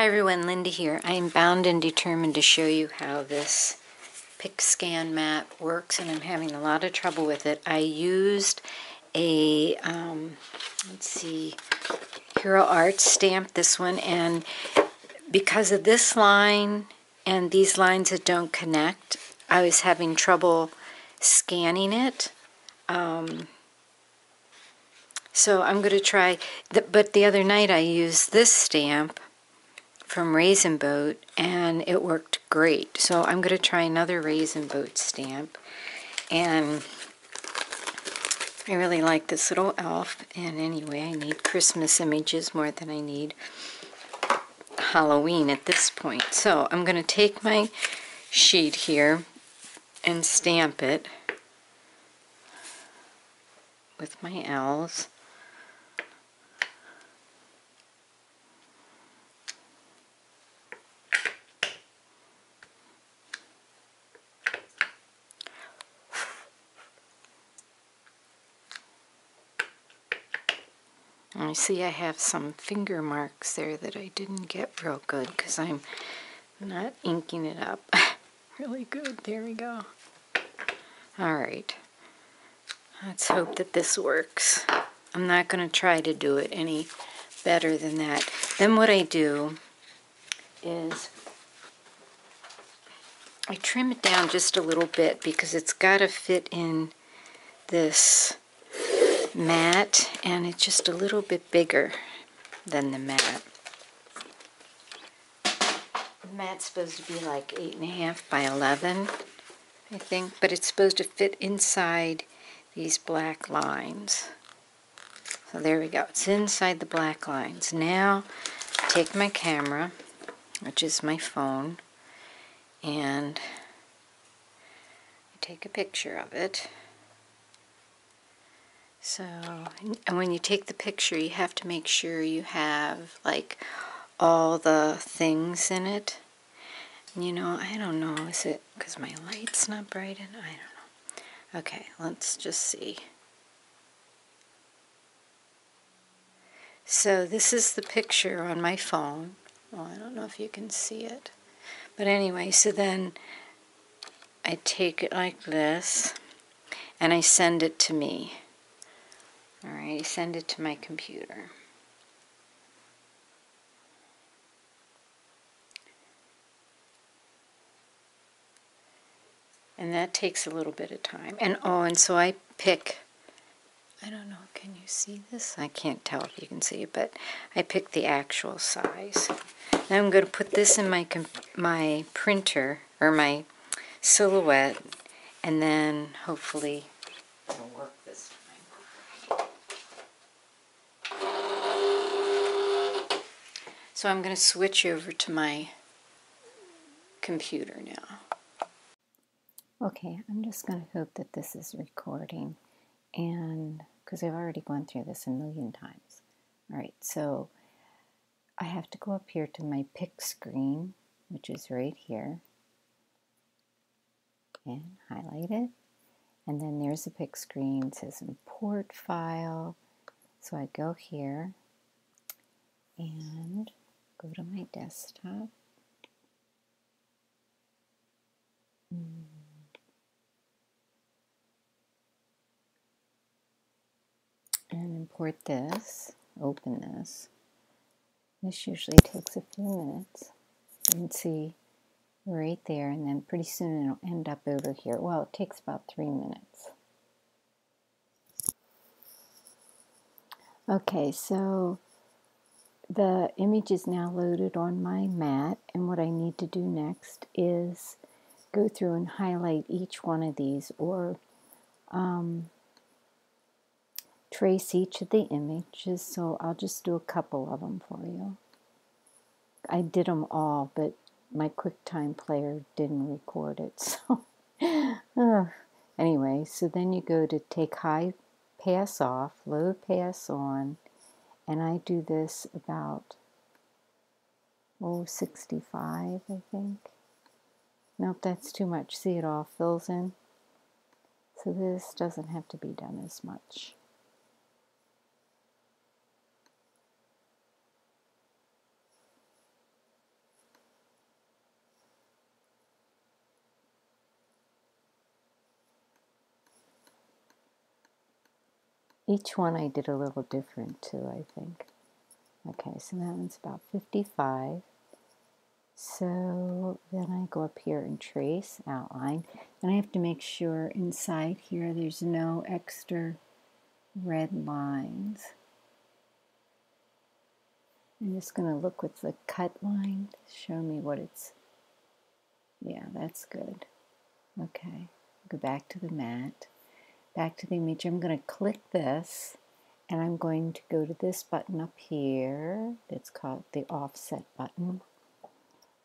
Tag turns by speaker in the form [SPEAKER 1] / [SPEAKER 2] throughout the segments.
[SPEAKER 1] Hi everyone, Linda here. I am bound and determined to show you how this Pix Scan mat works, and I'm having a lot of trouble with it. I used a, let's see, Hero Arts stamp, this one, and because of this line and these lines that don't connect, I was having trouble scanning it. So I'm going to try, but the other night I used this stamp from Raisin Boat and it worked great. So I'm going to try another Raisin Boat stamp, and I really like this little elf. And anyway, I need Christmas images more than I need Halloween at this point. So I'm going to take my sheet here and stamp it with my L's. I see I have some finger marks there that I didn't get real good because I'm not inking it up really good. There we go. Alright. Let's hope that this works. I'm not going to try to do it any better than that. Then what I do is I trim it down just a little bit because it's got to fit in this mat, and it's just a little bit bigger than the mat. The mat's supposed to be like 8.5 by 11, I think, but it's supposed to fit inside these black lines. So there we go, it's inside the black lines. Now take my camera, which is my phone, and take a picture of it. So, and when you take the picture, you have to make sure you have like all the things in it. You know, I don't know, is it because my light's not bright and I don't know. Okay, let's just see. So this is the picture on my phone. Oh, I don't know if you can see it. But anyway, so then I take it like this and I send it to me. Alright, I send it to my computer. And that takes a little bit of time. And oh, and so I pick, I don't know, can you see this? I can't tell if you can see it, but I pick the actual size. Now I'm going to put this in my printer, or my Silhouette, and then hopefully it'll work this time. So I'm going to switch over to my computer now. Okay, I'm just going to hope that this is recording, and because I've already gone through this a million times. Alright, so I have to go up here to my Pix screen, which is right here, and highlight it. And then there's a Pix screen, it says import file. So I go here and go to my desktop. And import this, open this. This usually takes a few minutes. You can see right there, and then pretty soon it'll end up over here. Well, it takes about 3 minutes. Okay, so the image is now loaded on my mat, and what I need to do next is go through and highlight each one of these, or trace each of the images. So I'll just do a couple of them for you. I did them all, but my QuickTime player didn't record it. So anyway, so then you go to take high pass off, low pass on, and I do this about 65, I think. Nope, that's too much. See, it all fills in. So this doesn't have to be done as much. Each one I did a little different too, I think. Okay, so that one's about 55. So then I go up here and trace, outline. And I have to make sure inside here there's no extra red lines. I'm just going to look with the cut line to show me what it's, yeah, that's good. Okay, go back to the mat, back to the image. I'm going to click this, and I'm going to go to this button up here that's called the offset button,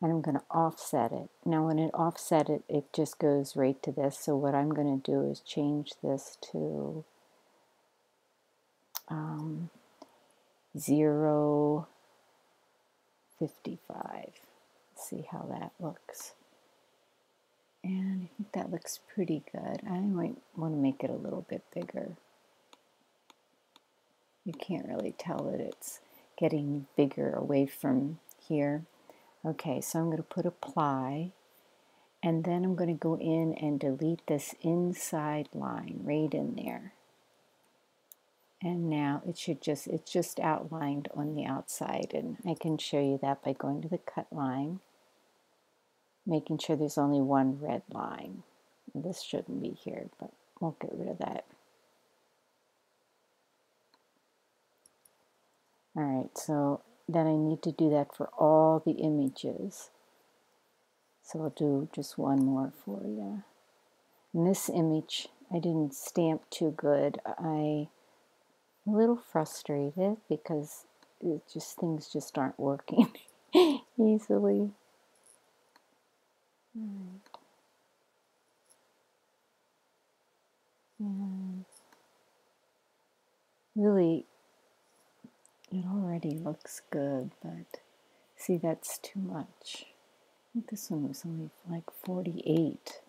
[SPEAKER 1] and I'm going to offset it. Now when it offset it, it just goes right to this. So what I'm going to do is change this to 0.55. See how that looks. And I think that looks pretty good. I might want to make it a little bit bigger. You can't really tell that it's getting bigger away from here. Okay, so I'm going to put apply, and then I'm going to go in and delete this inside line right in there. And now it should just, it's just outlined on the outside, and I can show you that by going to the cut line, making sure there's only one red line. This shouldn't be here, but we'll get rid of that. Alright, so then I need to do that for all the images. So I'll do just one more for you. And this image, I didn't stamp too good. I'm a little frustrated because things just aren't working easily. And really, it already looks good, but see, that's too much. I think this one was only like 48.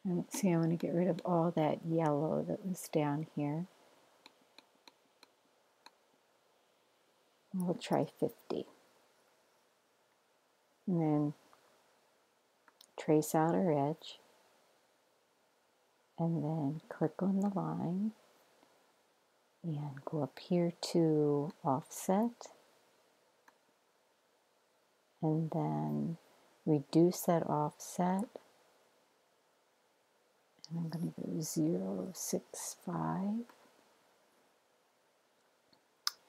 [SPEAKER 1] And see, I want to get rid of all that yellow that was down here. We'll try 50. And then trace out our edge. And then click on the line. And go up here to offset. And then reduce that offset. And I'm going to go 0.65.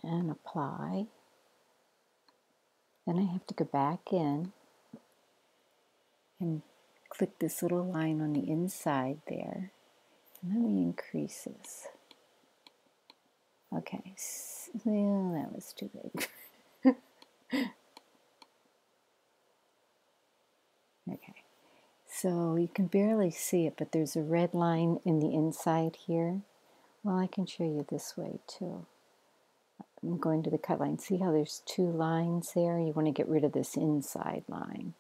[SPEAKER 1] And apply. Then I have to go back in and click this little line on the inside there. And let me increase this. Okay, well, that was too big. Okay, so you can barely see it, but there's a red line in the inside here. Well, I can show you this way too. I'm going to the cut line. See how there's two lines there? You want to get rid of this inside line.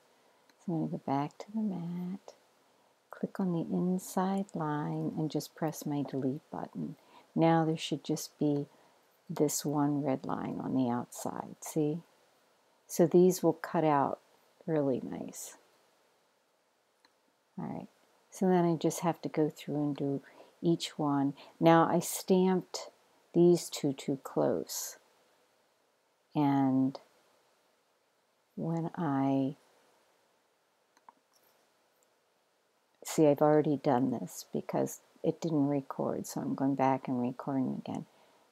[SPEAKER 1] So I'm going to go back to the mat, click on the inside line, and just press my delete button. Now there should just be this one red line on the outside, see? So these will cut out really nice. Alright, so then I just have to go through and do each one. Now I stamped these two too close. And when I see, I've already done this because it didn't record, so I'm going back and recording again.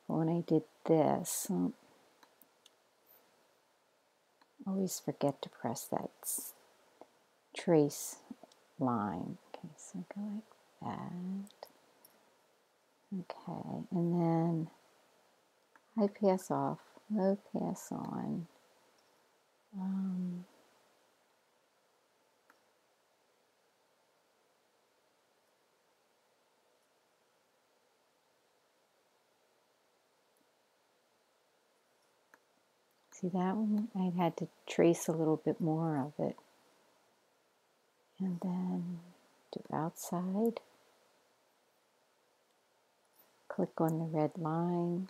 [SPEAKER 1] But when I did this, always forget to press that trace line. Okay, so go like that. Okay, and then high pass off, low pass on. See that one? I had to trace a little bit more of it. And then do outside. Click on the red line.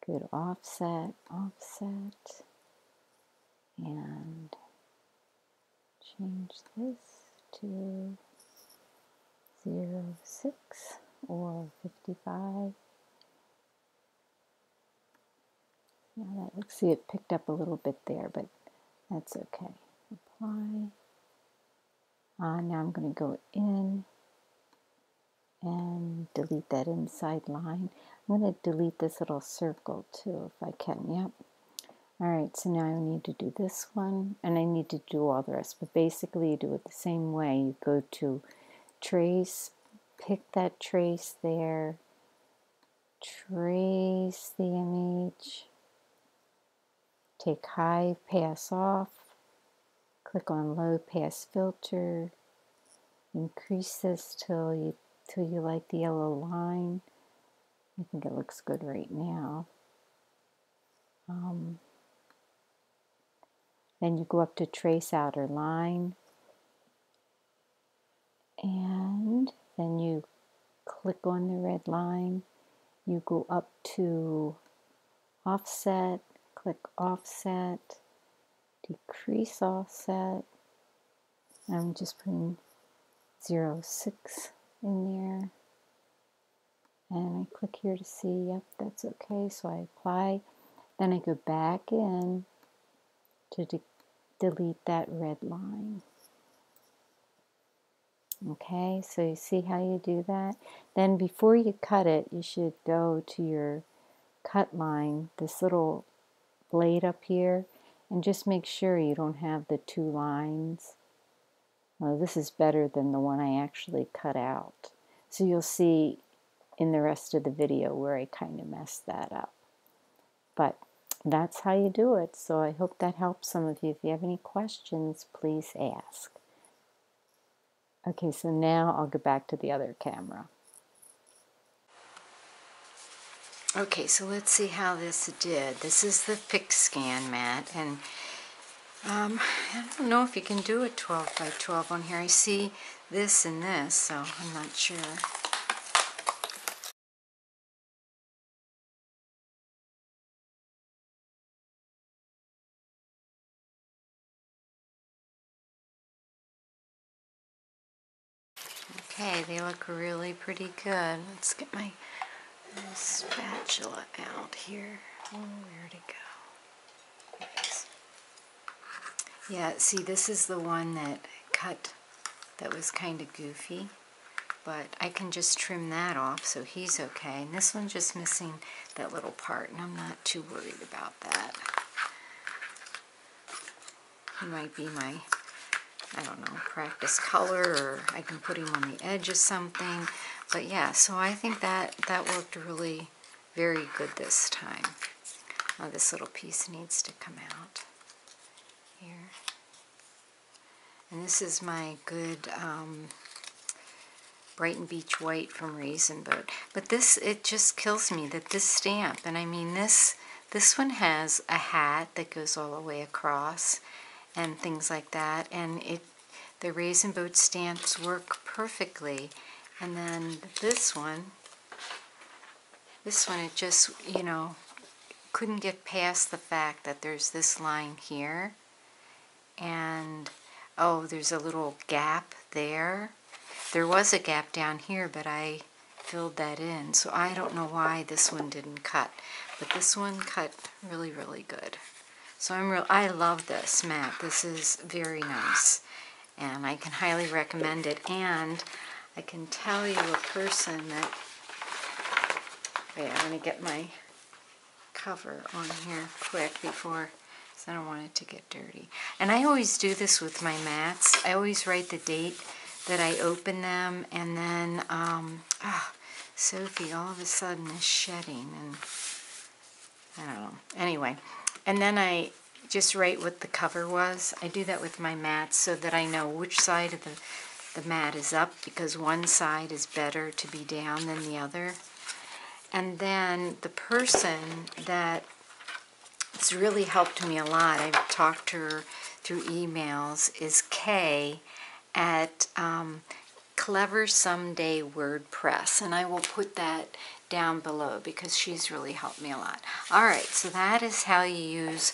[SPEAKER 1] Go to offset, offset. And change this. to 0.6 or 55. Now that looks, see, it picked up a little bit there, but that's okay. Apply. Now I'm going to go in and delete that inside line. I'm going to delete this little circle too if I can. Yep. Alright, so now I need to do this one, and I need to do all the rest, but basically you do it the same way. You go to trace, pick that trace there, trace the image, take high, pass off, click on low, pass filter, increase this till you like the yellow line. I think it looks good right now. Then you go up to trace outer line, and then you click on the red line. You go up to offset, click offset, decrease offset. I'm just putting 0.6 in there. And I click here to see, yep, that's okay. So I apply. Then I go back in to delete that red line. Okay, so you see how you do that? Then before you cut it, you should go to your cut line, this little blade up here, and just make sure you don't have the two lines. Well, this is better than the one I actually cut out. So you'll see in the rest of the video where I kind of messed that up. But that's how you do it. So I hope that helps some of you. If you have any questions, please ask. Okay, so now I'll go back to the other camera. Okay, so let's see how this did. This is the Pix Scan mat, and I don't know if you can do a 12 by 12 on here. I see this and this, so I'm not sure. Okay, they look really pretty good. Let's get my little spatula out here. Oh, where'd it go? Yeah, see, this is the one that cut that was kind of goofy, but I can just trim that off, so he's okay. And this one's just missing that little part, and I'm not too worried about that. He might be my, I don't know, practice color, or I can put him on the edge of something. But yeah, so I think that worked really very good this time. Oh, this little piece needs to come out here. And this is my good Brighton Beach White from Raisin Boat. But this, it just kills me that this stamp, and I mean this one has a hat that goes all the way across and things like that, and the Raisin Boat stamps work perfectly. And then this one it just, you know, couldn't get past the fact that there's this line here, and oh, there's a little gap there. There was a gap down here, but I filled that in, so I don't know why this one didn't cut, but this one cut really, really good. So I love this mat. This is very nice, and I can highly recommend it. And I can tell you a person that, wait, I'm going to get my cover on here quick before, because I don't want it to get dirty. And I always do this with my mats. I always write the date that I open them, and then Sophie all of a sudden is shedding, and I don't know. Anyway, and then I just write what the cover was. I do that with my mats so that I know which side of the mat is up, because one side is better to be down than the other. And then the person that it's really helped me a lot, I've talked to her through emails, is Kay at CleverSomeday WordPress, and I will put that down below because she's really helped me a lot. All right, so that is how you use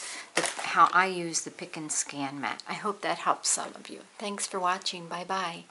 [SPEAKER 1] how I use the Pick and Scan mat. I hope that helps some of you. Thanks for watching. Bye-bye.